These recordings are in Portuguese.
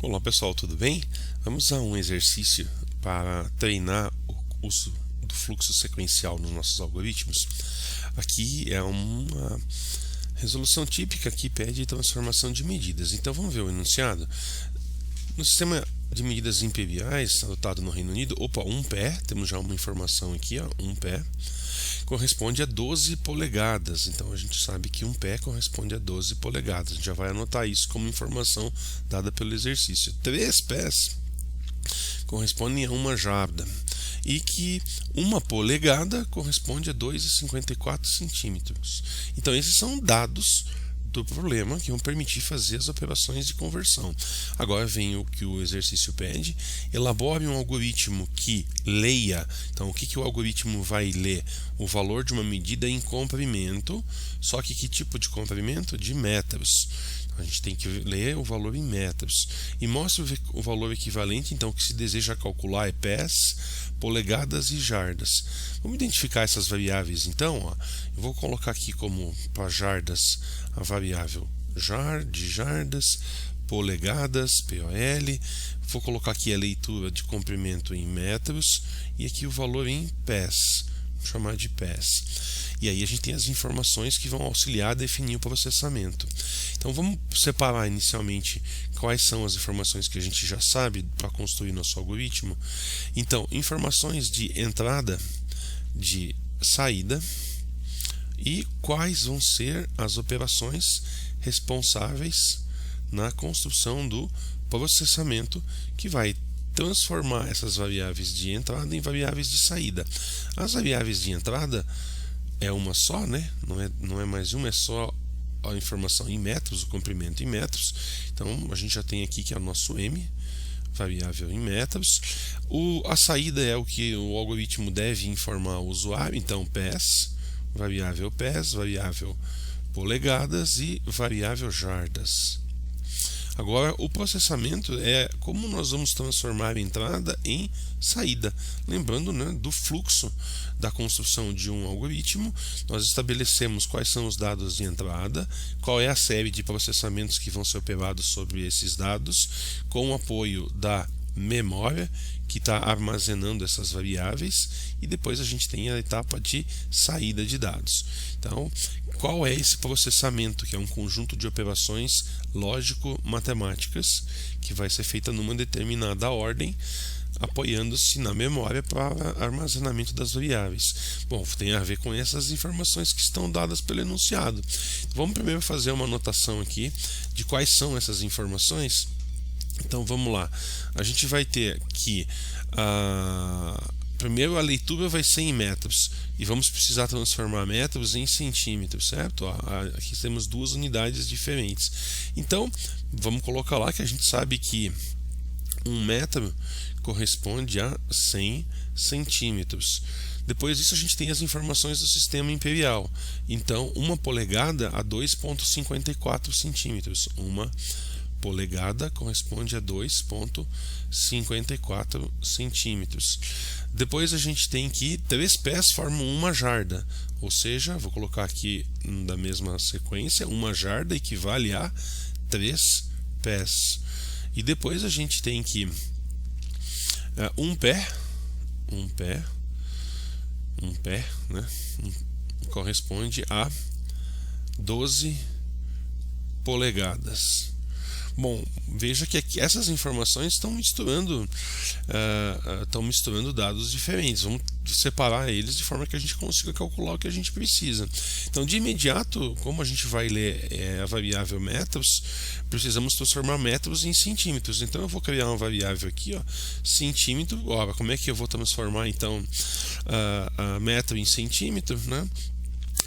Olá pessoal, tudo bem? Vamos a um exercício para treinar o uso do fluxo sequencial nos nossos algoritmos. Aqui é uma resolução típica que pede transformação de medidas. Então vamos ver o enunciado. No sistema de medidas imperiais adotado no Reino Unido, um pé, temos já uma informação aqui, um pé, corresponde a 12 polegadas. Então a gente sabe que um pé corresponde a 12 polegadas. A gente já vai anotar isso como informação dada pelo exercício. 3 pés correspondem a uma jarda e que uma polegada corresponde a 2,54 centímetros. Então esses são dados do problema que vão permitir fazer as operações de conversão. Agora vem o que o exercício pede: elabore um algoritmo que leia. Então o que o algoritmo vai ler? O valor de uma medida em comprimento, só que tipo de comprimento? De metros. A gente tem que ler o valor em metros e mostra o valor equivalente. Então o que se deseja calcular é pés, polegadas e jardas. Vamos identificar essas variáveis. Então eu vou colocar aqui como para jardas a variável de jardas, polegadas, POL. Vou colocar aqui a leitura de comprimento em metros e aqui o valor em pés. Vou chamar de pés. E aí a gente tem as informações que vão auxiliar a definir o processamento. Então vamos separar inicialmente quais são as informações que a gente já sabe para construir nosso algoritmo. Então, informações de entrada, de saída e quais vão ser as operações responsáveis na construção do processamento que vai transformar essas variáveis de entrada em variáveis de saída. As variáveis de entrada é uma só, né? Não é mais uma, é só a informação em metros, o comprimento em metros. Então a gente já tem aqui que é o nosso M, variável em metros. A saída é o que o algoritmo deve informar ao usuário. Então pés, variável polegadas e variável jardas. Agora, o processamento é como nós vamos transformar a entrada em saída. Lembrando, né, do fluxo da construção de um algoritmo, nós estabelecemos quais são os dados de entrada, qual é a série de processamentos que vão ser operados sobre esses dados, com o apoio da memória que está armazenando essas variáveis, e depois a gente tem a etapa de saída de dados. Então, qual é esse processamento? Que é um conjunto de operações lógico-matemáticas que vai ser feita numa determinada ordem, apoiando-se na memória para armazenamento das variáveis. Bom, tem a ver com essas informações que estão dadas pelo enunciado. Vamos primeiro fazer uma anotação aqui de quais são essas informações. Então vamos lá, a gente vai ter que primeiro a leitura vai ser em metros e vamos precisar transformar metros em centímetros, certo? Aqui temos duas unidades diferentes. Então vamos colocar lá que a gente sabe que 1 metro corresponde a 100 centímetros. Depois disso a gente tem as informações do sistema imperial. Então uma polegada a 2,54 centímetros. Uma polegada corresponde a 2,54 centímetros. Depois a gente tem que 3 pés formam uma jarda, ou seja, vou colocar aqui da mesma sequência, uma jarda equivale a 3 pés. E depois a gente tem que um pé, né, corresponde a 12 polegadas. Bom, veja que aqui essas informações estão misturando dados diferentes. Vamos separar eles de forma que a gente consiga calcular o que a gente precisa. Então, de imediato, como a gente vai ler a variável metros, precisamos transformar metros em centímetros. Então, eu vou criar uma variável aqui, centímetro. Ora, como é que eu vou transformar então metro em centímetro, né?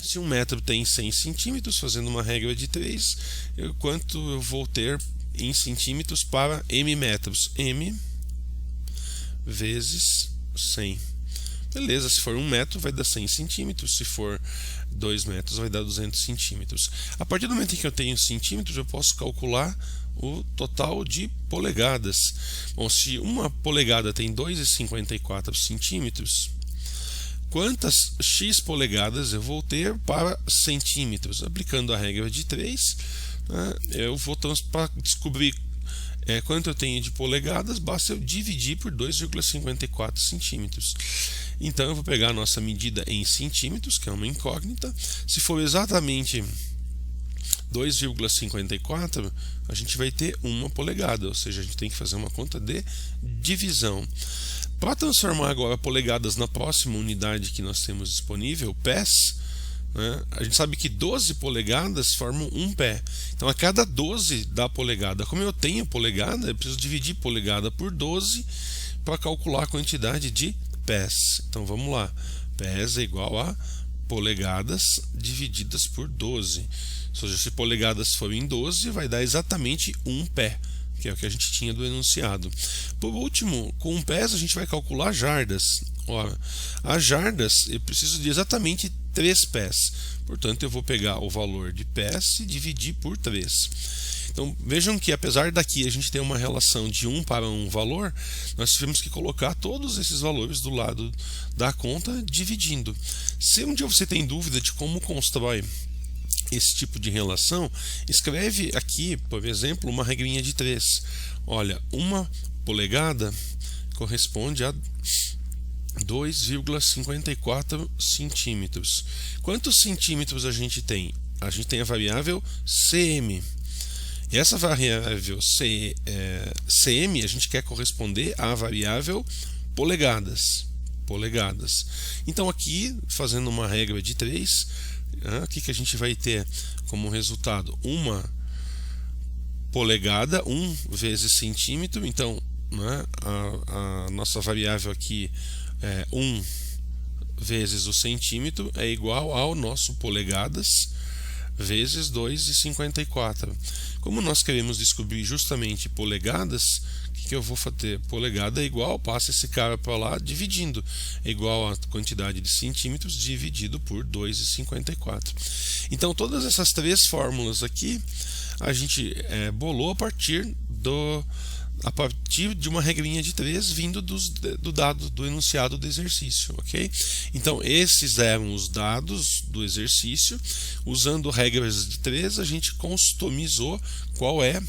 Se 1 metro tem 100 centímetros, fazendo uma regra de 3, quanto eu vou ter em centímetros para m metros? M vezes 100. Beleza, se for 1 metro vai dar 100 centímetros, se for 2 metros vai dar 200 centímetros. A partir do momento em que eu tenho centímetros, eu posso calcular o total de polegadas. Bom, se uma polegada tem 2,54 centímetros, quantas x polegadas eu vou ter para centímetros? Aplicando a regra de 3, eu vou para descobrir quanto eu tenho de polegadas, basta eu dividir por 2,54 centímetros. Então eu vou pegar a nossa medida em centímetros, que é uma incógnita. Se for exatamente 2,54, a gente vai ter 1 polegada, ou seja, a gente tem que fazer uma conta de divisão. Para transformar agora polegadas na próxima unidade que nós temos disponível, pés, né, a gente sabe que 12 polegadas formam 1 pé. Então a cada 12 dá polegada. Como eu tenho polegada, eu preciso dividir polegada por 12 para calcular a quantidade de pés. Então vamos lá. Pés é igual a polegadas divididas por 12. Ou seja, se polegadas forem 12, vai dar exatamente 1 pé, que é o que a gente tinha do enunciado. Por último, com pés a gente vai calcular jardas. Ora, as jardas eu preciso de exatamente 3 pés. Portanto, eu vou pegar o valor de pés e dividir por 3. Então, vejam que apesar daqui a gente ter uma relação de 1 para 1 valor, nós tivemos que colocar todos esses valores do lado da conta dividindo. Se um dia você tem dúvida de como constrói esse tipo de relação, escreve aqui, por exemplo, uma regrinha de 3. Olha, 1 polegada corresponde a 2,54 centímetros. Quantos centímetros a gente tem? A gente tem a variável cm. E essa variável cm a gente quer corresponder à variável polegadas. Então aqui, fazendo uma regra de 3, o que a gente vai ter como resultado? 1 polegada, 1 vezes centímetro. Então, né, a nossa variável aqui é 1 vezes o centímetro é igual ao nosso polegadas vezes 2,54. Como nós queremos descobrir justamente polegadas, o que eu vou fazer? Polegada é igual, passa esse cara para lá dividindo, é igual a quantidade de centímetros dividido por 2,54. Então todas essas 3 fórmulas aqui a gente bolou a partir de uma regrinha de 3 vindo do dado do enunciado do exercício, ok? Então esses eram os dados do exercício. Usando regras de 3, a gente customizou qual é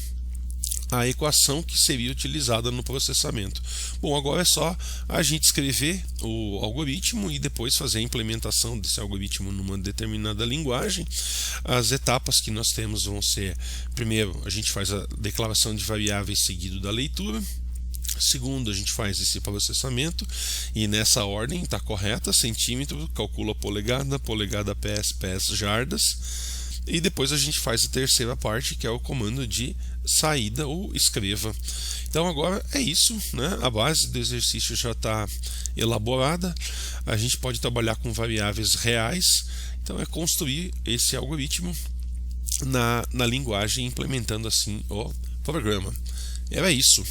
a equação que seria utilizada no processamento. Bom, agora é só a gente escrever o algoritmo e depois fazer a implementação desse algoritmo numa determinada linguagem. As etapas que nós temos vão ser: primeiro, a gente faz a declaração de variáveis seguido da leitura. Segundo, a gente faz esse processamento e nessa ordem está correta: centímetro, calcula polegada, polegada pés, pés jardas. E depois a gente faz a terceira parte, que é o comando de saída ou escreva. Então agora é isso, né? A base do exercício já está elaborada. A gente pode trabalhar com variáveis reais. Então é construir esse algoritmo na linguagem, implementando assim o programa. Era isso.